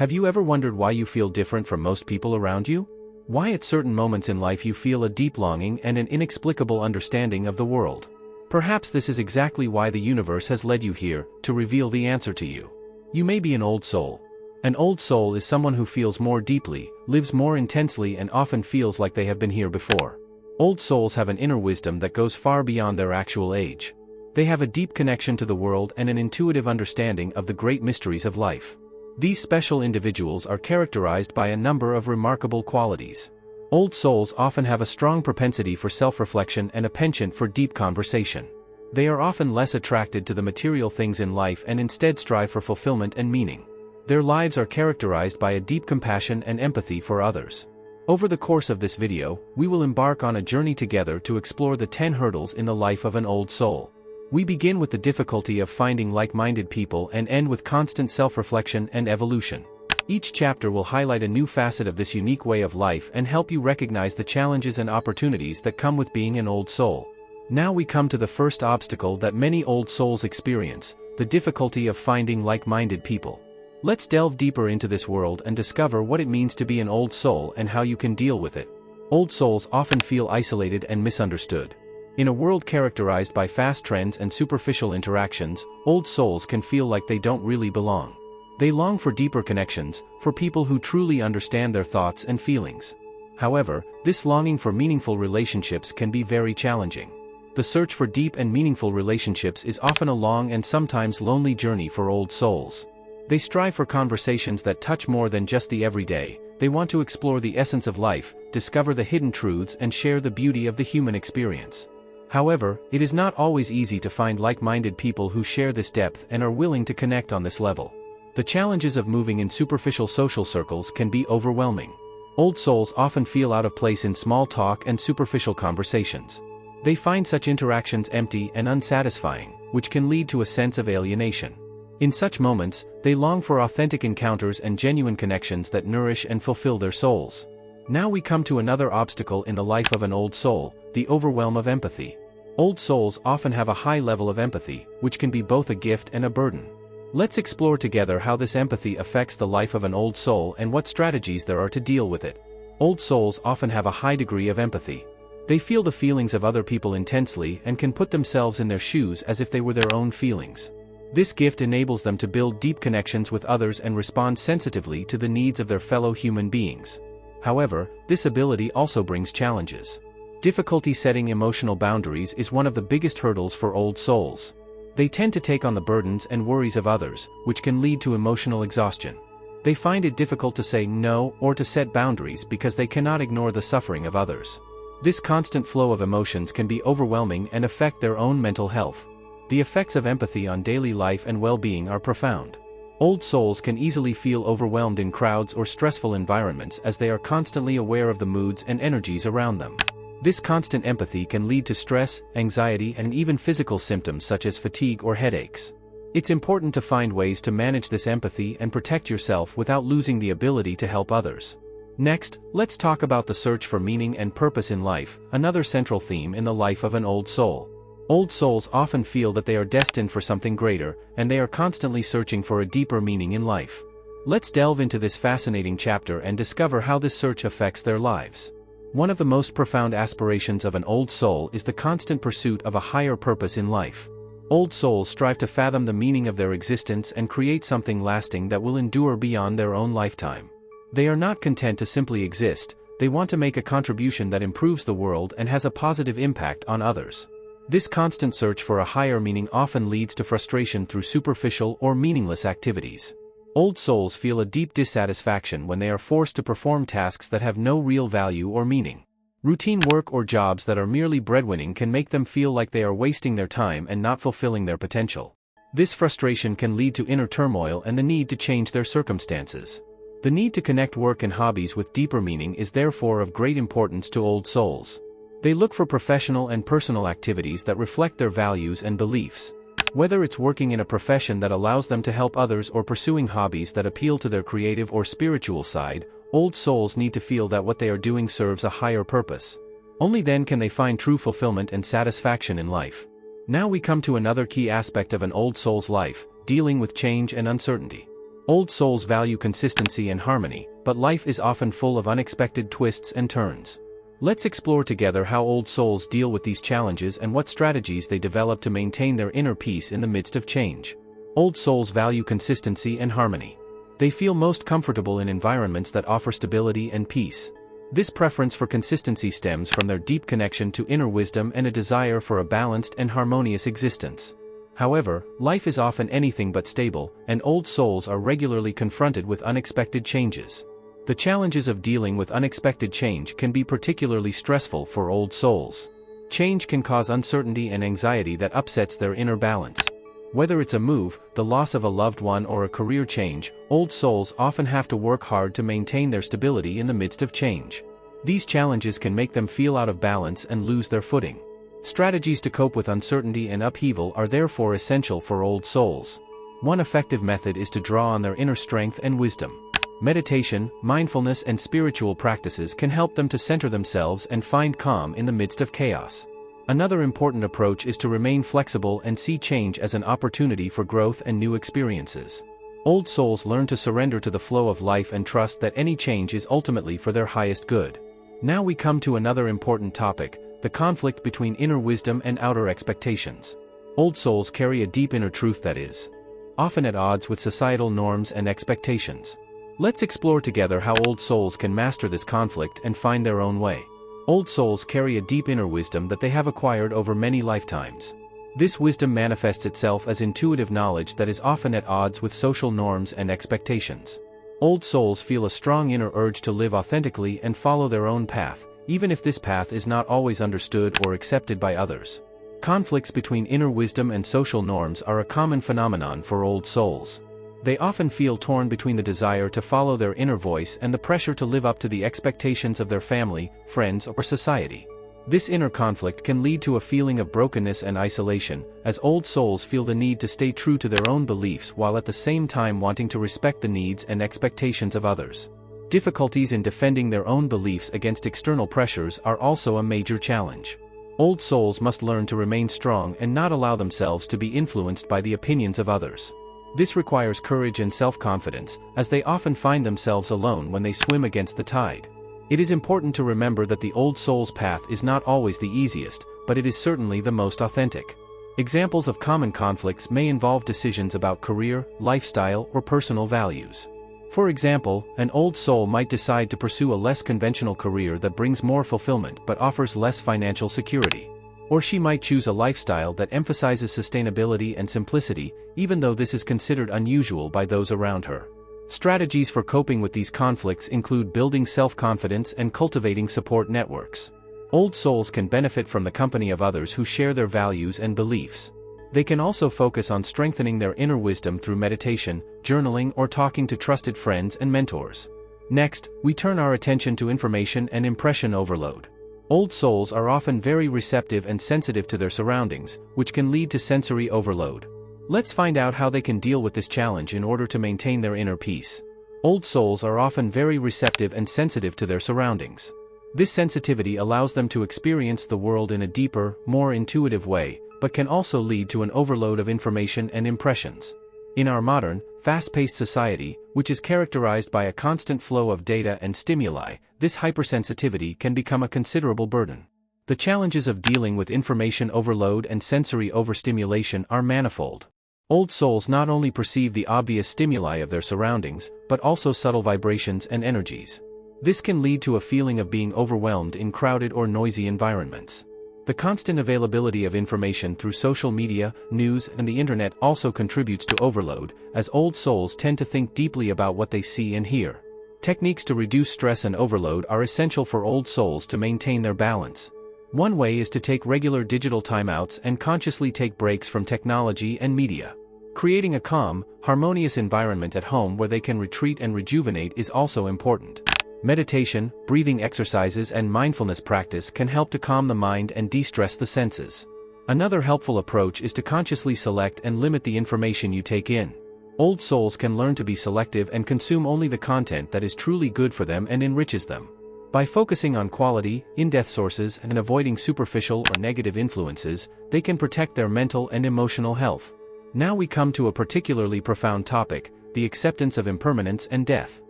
Have you ever wondered why you feel different from most people around you? Why at certain moments in life you feel a deep longing and an inexplicable understanding of the world? Perhaps this is exactly why the universe has led you here, to reveal the answer to you. You may be an old soul. An old soul is someone who feels more deeply, lives more intensely, and often feels like they have been here before. Old souls have an inner wisdom that goes far beyond their actual age. They have a deep connection to the world and an intuitive understanding of the great mysteries of life. These special individuals are characterized by a number of remarkable qualities. Old souls often have a strong propensity for self-reflection and a penchant for deep conversation. They are often less attracted to the material things in life and instead strive for fulfillment and meaning. Their lives are characterized by a deep compassion and empathy for others. Over the course of this video, we will embark on a journey together to explore the 10 hurdles in the life of an old soul. We begin with the difficulty of finding like-minded people and end with constant self-reflection and evolution. Each chapter will highlight a new facet of this unique way of life and help you recognize the challenges and opportunities that come with being an old soul. Now we come to the first obstacle that many old souls experience, the difficulty of finding like-minded people. Let's delve deeper into this world and discover what it means to be an old soul and how you can deal with it. Old souls often feel isolated and misunderstood. In a world characterized by fast trends and superficial interactions, old souls can feel like they don't really belong. They long for deeper connections, for people who truly understand their thoughts and feelings. However, this longing for meaningful relationships can be very challenging. The search for deep and meaningful relationships is often a long and sometimes lonely journey for old souls. They strive for conversations that touch more than just the everyday. They want to explore the essence of life, discover the hidden truths, and share the beauty of the human experience. However, it is not always easy to find like-minded people who share this depth and are willing to connect on this level. The challenges of moving in superficial social circles can be overwhelming. Old souls often feel out of place in small talk and superficial conversations. They find such interactions empty and unsatisfying, which can lead to a sense of alienation. In such moments, they long for authentic encounters and genuine connections that nourish and fulfill their souls. Now we come to another obstacle in the life of an old soul, the overwhelm of empathy. Old souls often have a high level of empathy, which can be both a gift and a burden. Let's explore together how this empathy affects the life of an old soul and what strategies there are to deal with it. Old souls often have a high degree of empathy. They feel the feelings of other people intensely and can put themselves in their shoes as if they were their own feelings. This gift enables them to build deep connections with others and respond sensitively to the needs of their fellow human beings. However, this ability also brings challenges. Difficulty setting emotional boundaries is one of the biggest hurdles for old souls. They tend to take on the burdens and worries of others, which can lead to emotional exhaustion. They find it difficult to say no or to set boundaries because they cannot ignore the suffering of others. This constant flow of emotions can be overwhelming and affect their own mental health. The effects of empathy on daily life and well-being are profound. Old souls can easily feel overwhelmed in crowds or stressful environments as they are constantly aware of the moods and energies around them. This constant empathy can lead to stress, anxiety, and even physical symptoms such as fatigue or headaches. It's important to find ways to manage this empathy and protect yourself without losing the ability to help others. Next, let's talk about the search for meaning and purpose in life, another central theme in the life of an old soul. Old souls often feel that they are destined for something greater, and they are constantly searching for a deeper meaning in life. Let's delve into this fascinating chapter and discover how this search affects their lives. One of the most profound aspirations of an old soul is the constant pursuit of a higher purpose in life. Old souls strive to fathom the meaning of their existence and create something lasting that will endure beyond their own lifetime. They are not content to simply exist, they want to make a contribution that improves the world and has a positive impact on others. This constant search for a higher meaning often leads to frustration through superficial or meaningless activities. Old souls feel a deep dissatisfaction when they are forced to perform tasks that have no real value or meaning. Routine work or jobs that are merely breadwinning can make them feel like they are wasting their time and not fulfilling their potential. This frustration can lead to inner turmoil and the need to change their circumstances. The need to connect work and hobbies with deeper meaning is therefore of great importance to old souls. They look for professional and personal activities that reflect their values and beliefs. Whether it's working in a profession that allows them to help others or pursuing hobbies that appeal to their creative or spiritual side, old souls need to feel that what they are doing serves a higher purpose. Only then can they find true fulfillment and satisfaction in life. Now we come to another key aspect of an old soul's life, dealing with change and uncertainty. Old souls value consistency and harmony, but life is often full of unexpected twists and turns. Let's explore together how old souls deal with these challenges and what strategies they develop to maintain their inner peace in the midst of change. Old souls value consistency and harmony. They feel most comfortable in environments that offer stability and peace. This preference for consistency stems from their deep connection to inner wisdom and a desire for a balanced and harmonious existence. However, life is often anything but stable, and old souls are regularly confronted with unexpected changes. The challenges of dealing with unexpected change can be particularly stressful for old souls. Change can cause uncertainty and anxiety that upsets their inner balance. Whether it's a move, the loss of a loved one, or a career change, old souls often have to work hard to maintain their stability in the midst of change. These challenges can make them feel out of balance and lose their footing. Strategies to cope with uncertainty and upheaval are therefore essential for old souls. One effective method is to draw on their inner strength and wisdom. Meditation, mindfulness, and spiritual practices can help them to center themselves and find calm in the midst of chaos. Another important approach is to remain flexible and see change as an opportunity for growth and new experiences. Old souls learn to surrender to the flow of life and trust that any change is ultimately for their highest good. Now we come to another important topic: the conflict between inner wisdom and outer expectations. Old souls carry a deep inner truth that is often at odds with societal norms and expectations. Let's explore together how old souls can master this conflict and find their own way. Old souls carry a deep inner wisdom that they have acquired over many lifetimes. This wisdom manifests itself as intuitive knowledge that is often at odds with social norms and expectations. Old souls feel a strong inner urge to live authentically and follow their own path, even if this path is not always understood or accepted by others. Conflicts between inner wisdom and social norms are a common phenomenon for old souls. They often feel torn between the desire to follow their inner voice and the pressure to live up to the expectations of their family, friends, or society. This inner conflict can lead to a feeling of brokenness and isolation, as old souls feel the need to stay true to their own beliefs while at the same time wanting to respect the needs and expectations of others. Difficulties in defending their own beliefs against external pressures are also a major challenge. Old souls must learn to remain strong and not allow themselves to be influenced by the opinions of others. This requires courage and self-confidence, as they often find themselves alone when they swim against the tide. It is important to remember that the old soul's path is not always the easiest, but it is certainly the most authentic. Examples of common conflicts may involve decisions about career, lifestyle, or personal values. For example, an old soul might decide to pursue a less conventional career that brings more fulfillment but offers less financial security. Or she might choose a lifestyle that emphasizes sustainability and simplicity, even though this is considered unusual by those around her. Strategies for coping with these conflicts include building self-confidence and cultivating support networks. Old souls can benefit from the company of others who share their values and beliefs. They can also focus on strengthening their inner wisdom through meditation, journaling, or talking to trusted friends and mentors. Next, we turn our attention to information and impression overload. Old souls are often very receptive and sensitive to their surroundings, which can lead to sensory overload. Let's find out how they can deal with this challenge in order to maintain their inner peace. Old souls are often very receptive and sensitive to their surroundings. This sensitivity allows them to experience the world in a deeper, more intuitive way, but can also lead to an overload of information and impressions. In our modern, fast-paced society, which is characterized by a constant flow of data and stimuli, this hypersensitivity can become a considerable burden. The challenges of dealing with information overload and sensory overstimulation are manifold. Old souls not only perceive the obvious stimuli of their surroundings, but also subtle vibrations and energies. This can lead to a feeling of being overwhelmed in crowded or noisy environments. The constant availability of information through social media, news, and the internet also contributes to overload, as old souls tend to think deeply about what they see and hear. Techniques to reduce stress and overload are essential for old souls to maintain their balance. One way is to take regular digital timeouts and consciously take breaks from technology and media. Creating a calm, harmonious environment at home where they can retreat and rejuvenate is also important. Meditation, breathing exercises, and mindfulness practice can help to calm the mind and de-stress the senses. Another helpful approach is to consciously select and limit the information you take in. Old souls can learn to be selective and consume only the content that is truly good for them and enriches them. By focusing on quality, in-depth sources and avoiding superficial or negative influences, they can protect their mental and emotional health. Now we come to a particularly profound topic: the acceptance of impermanence and death.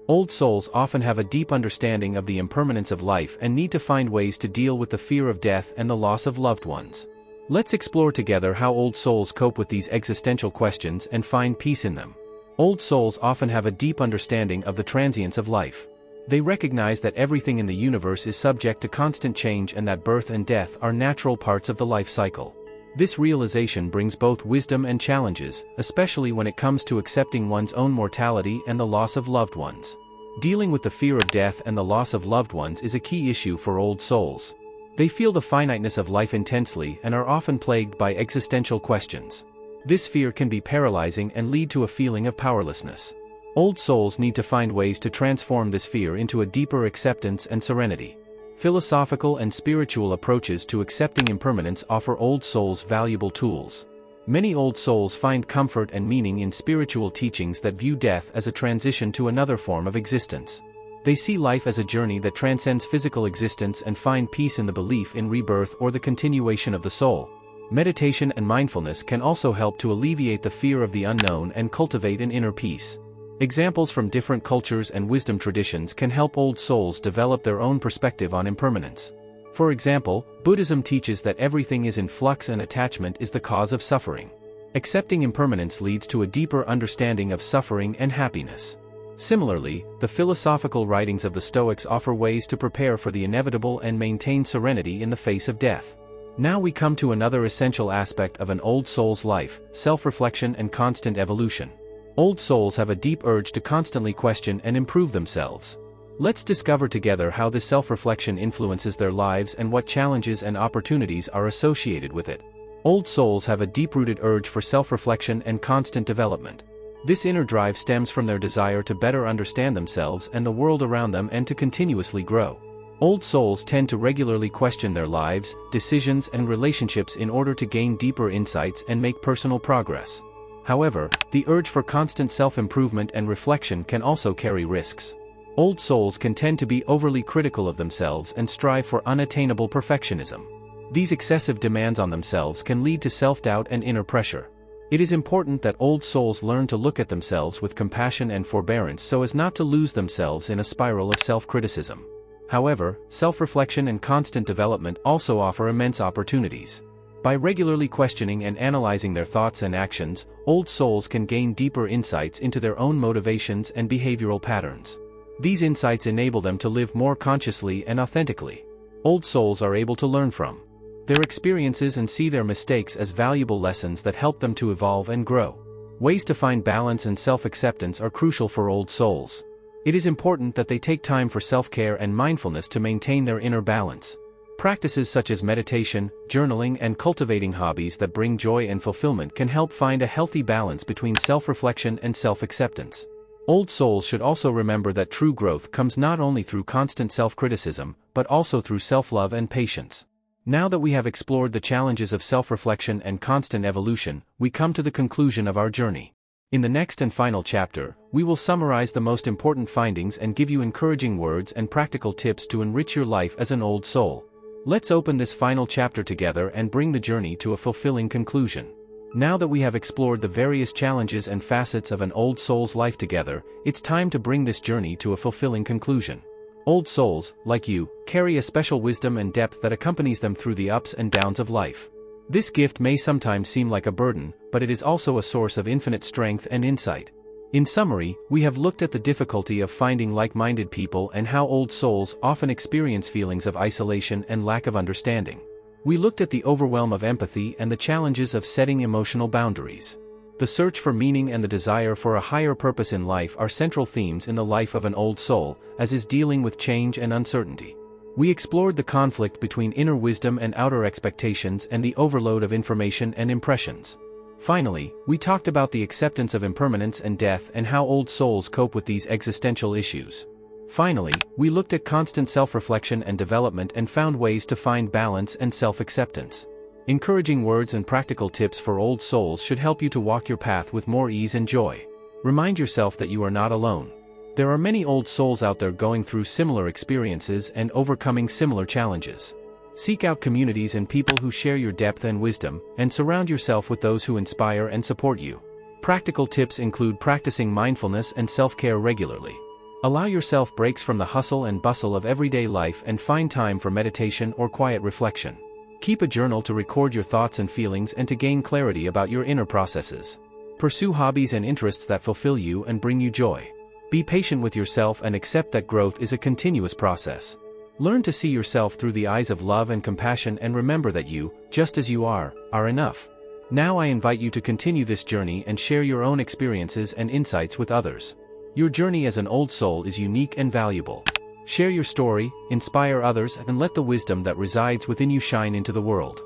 Old souls often have a deep understanding of the impermanence of life and need to find ways to deal with the fear of death and the loss of loved ones. Let's explore together how old souls cope with these existential questions and find peace in them. Old souls often have a deep understanding of the transience of life. They recognize that everything in the universe is subject to constant change and that birth and death are natural parts of the life cycle. This realization brings both wisdom and challenges, especially when it comes to accepting one's own mortality and the loss of loved ones. Dealing with the fear of death and the loss of loved ones is a key issue for old souls. They feel the finiteness of life intensely and are often plagued by existential questions. This fear can be paralyzing and lead to a feeling of powerlessness. Old souls need to find ways to transform this fear into a deeper acceptance and serenity. Philosophical and spiritual approaches to accepting impermanence offer old souls valuable tools. Many old souls find comfort and meaning in spiritual teachings that view death as a transition to another form of existence. They see life as a journey that transcends physical existence and find peace in the belief in rebirth or the continuation of the soul. Meditation and mindfulness can also help to alleviate the fear of the unknown and cultivate an inner peace. Examples from different cultures and wisdom traditions can help old souls develop their own perspective on impermanence. For example, Buddhism teaches that everything is in flux and attachment is the cause of suffering. Accepting impermanence leads to a deeper understanding of suffering and happiness. Similarly, the philosophical writings of the Stoics offer ways to prepare for the inevitable and maintain serenity in the face of death. Now we come to another essential aspect of an old soul's life: self-reflection and constant evolution. Old souls have a deep urge to constantly question and improve themselves. Let's discover together how this self-reflection influences their lives and what challenges and opportunities are associated with it. Old souls have a deep-rooted urge for self-reflection and constant development. This inner drive stems from their desire to better understand themselves and the world around them and to continuously grow. Old souls tend to regularly question their lives, decisions, and relationships in order to gain deeper insights and make personal progress. However, the urge for constant self-improvement and reflection can also carry risks. Old souls can tend to be overly critical of themselves and strive for unattainable perfectionism. These excessive demands on themselves can lead to self-doubt and inner pressure. It is important that old souls learn to look at themselves with compassion and forbearance so as not to lose themselves in a spiral of self-criticism. However, self-reflection and constant development also offer immense opportunities. By regularly questioning and analyzing their thoughts and actions, old souls can gain deeper insights into their own motivations and behavioral patterns. These insights enable them to live more consciously and authentically. Old souls are able to learn from their experiences and see their mistakes as valuable lessons that help them to evolve and grow. Ways to find balance and self-acceptance are crucial for old souls. It is important that they take time for self-care and mindfulness to maintain their inner balance. Practices such as meditation, journaling, and cultivating hobbies that bring joy and fulfillment can help find a healthy balance between self-reflection and self-acceptance. Old souls should also remember that true growth comes not only through constant self-criticism, but also through self-love and patience. Now that we have explored the challenges of self-reflection and constant evolution, we come to the conclusion of our journey. In the next and final chapter, we will summarize the most important findings and give you encouraging words and practical tips to enrich your life as an old soul. Let's open this final chapter together and bring the journey to a fulfilling conclusion. Now that we have explored the various challenges and facets of an old soul's life together, it's time to bring this journey to a fulfilling conclusion. Old souls, like you, carry a special wisdom and depth that accompanies them through the ups and downs of life. This gift may sometimes seem like a burden, but it is also a source of infinite strength and insight. In summary, we have looked at the difficulty of finding like-minded people and how old souls often experience feelings of isolation and lack of understanding. We looked at the overwhelm of empathy and the challenges of setting emotional boundaries. The search for meaning and the desire for a higher purpose in life are central themes in the life of an old soul, as is dealing with change and uncertainty. We explored the conflict between inner wisdom and outer expectations and the overload of information and impressions. Finally, we talked about the acceptance of impermanence and death and how old souls cope with these existential issues. Finally, we looked at constant self-reflection and development and found ways to find balance and self-acceptance. Encouraging words and practical tips for old souls should help you to walk your path with more ease and joy. Remind yourself that you are not alone. There are many old souls out there going through similar experiences and overcoming similar challenges. Seek out communities and people who share your depth and wisdom, and surround yourself with those who inspire and support you. Practical tips include practicing mindfulness and self-care regularly. Allow yourself breaks from the hustle and bustle of everyday life and find time for meditation or quiet reflection. Keep a journal to record your thoughts and feelings and to gain clarity about your inner processes. Pursue hobbies and interests that fulfill you and bring you joy. Be patient with yourself and accept that growth is a continuous process. Learn to see yourself through the eyes of love and compassion and remember that you, just as you are enough. Now I invite you to continue this journey and share your own experiences and insights with others. Your journey as an old soul is unique and valuable. Share your story, inspire others, and let the wisdom that resides within you shine into the world.